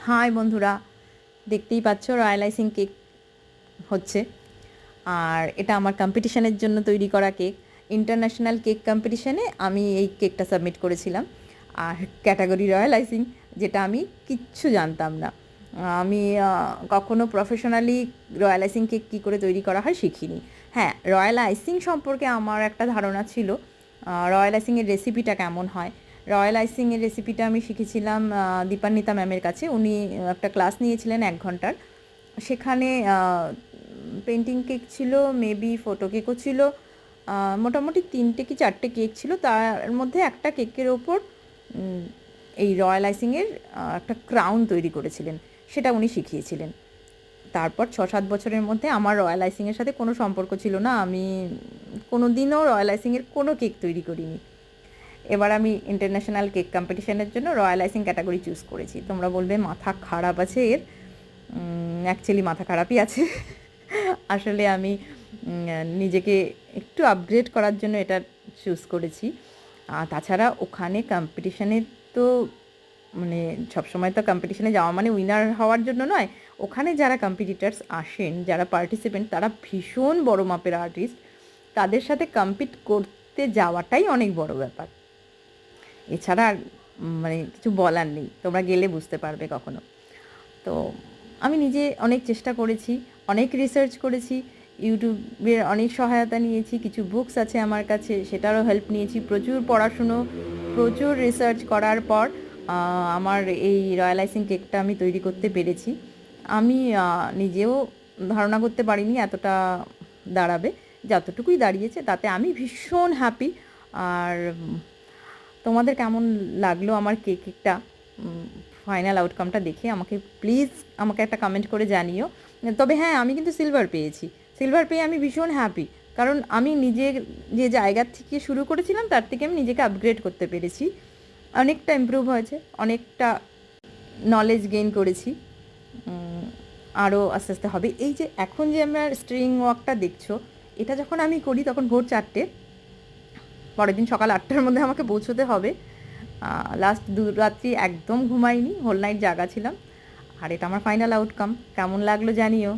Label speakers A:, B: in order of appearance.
A: High বন্ধুরা, দেখতেই পাচ্ছ রয়্যাল আইসিং কেক হচ্ছে। আর এটা আমার কম্পিটিশনের জন্য তৈরি করা কেক। ইন্টারন্যাশনাল কেক কম্পিটিশনে আমি এই কেকটা সাবমিট করেছিলাম, আর ক্যাটাগরি রয়্যাল আইসিং, যেটা আমি কিচ্ছু জানতাম না। আমি কখনো প্রফেশনালি রয়্যাল আইসিং কেক কী করে তৈরি করা হয় শিখিনি। হ্যাঁ, রয়্যাল আইসিং সম্পর্কে আমার একটা ধারণা ছিল, রয়্যাল আইসিংয়ের রেসিপিটা কেমন হয়। রয়্যাল আইসিংয়ের রেসিপিটা আমি শিখেছিলাম দীপান্বিতা ম্যামের কাছে। উনি একটা ক্লাস নিয়েছিলেন 1 ঘন্টার। সেখানে পেন্টিং কেক ছিল, মেবি ফটো কেকও ছিল, মোটামুটি 3টে কি 4টে কেক ছিল। তার মধ্যে একটা কেকের ওপর এই রয়্যাল আইসিংয়ের একটা ক্রাউন তৈরি করেছিলেন, সেটা উনি শিখিয়েছিলেন। তারপর 6-7 বছরের মধ্যে আমার রয়্যাল আইসিংয়ের সাথে কোনো সম্পর্ক ছিল না। আমি কোনো দিনও রয়্যাল আইসিংয়ের কোনো কেক তৈরি করিনি। এবার আমি ইন্টারন্যাশনাল কেক কম্পিটিশনের জন্য রয়্যাল আইসিং ক্যাটাগরি চুজ করেছি। তোমরা বলবে মাথা খারাপ আছে এর। অ্যাকচুয়ালি মাথা খারাপই আছে। আসলে আমি নিজেকে একটু আপগ্রেড করার জন্য এটা চুজ করেছি। তাছাড়া ওখানে কম্পিটিশানে তো মানে সবসময় তো কম্পিটিশানে যাওয়া মানে উইনার হওয়ার জন্য নয়। ওখানে যারা কম্পিটিটার্স আসেন, যারা পার্টিসিপেন্ট, তারা ভীষণ বড় মাপের আর্টিস্ট। তাদের সাথে কম্পিট করতে যাওয়াটাই অনেক বড় ব্যাপার। এছাড়া আর মানে কিছু বলার নেই, তোমরা গেলে বুঝতে পারবে কখনো। তো আমি নিজে অনেক চেষ্টা করেছি, অনেক রিসার্চ করেছি, ইউটিউবের অনেক সহায়তা নিয়েছি, কিছু বুকস আছে আমার কাছে, সেটারও হেল্প নিয়েছি। প্রচুর পড়াশুনো, প্রচুর রিসার্চ করার পর আমার এই রয়্যাল আইসিং কেকটা আমি তৈরি করতে পেরেছি। আমি নিজেও ধারণা করতে পারিনি এতটা দাঁড়াবে। যতটুকুই দাঁড়িয়েছে তাতে আমি ভীষণ হ্যাপি। আর তোমাদের কেমন লাগলো আমার কেকটা, ফাইনাল আউটকামটা দেখে আমাকে প্লিজ আমাকে একটা কমেন্ট করে জানিও। তবে হ্যাঁ, আমি কিন্তু সিলভার পেয়েছি। সিলভার পেয়ে আমি ভীষণ হ্যাপি, কারণ আমি নিজের যে জায়গার থেকে শুরু করেছিলাম তার থেকে আমি নিজেকে আপগ্রেড করতে পেরেছি। অনেকটা ইমপ্রুভ হয়েছে, অনেকটা নলেজ গেইন করেছি। আরও আস্তে আস্তে হবে। এই যে এখন যে আমরা স্ট্রিং ওয়ার্কটা দেখছো, এটা যখন আমি করি তখন ভোর 4টে, পরের দিন সকাল 8টার মধ্যে আমাকে পৌঁছতে হবে। লাস্ট 2 রাত্রি একদম ঘুমাইনি, হোল নাইট জাগা ছিলাম। আর এটা আমার ফাইনাল আউটকাম। কেমন লাগলো জানিও।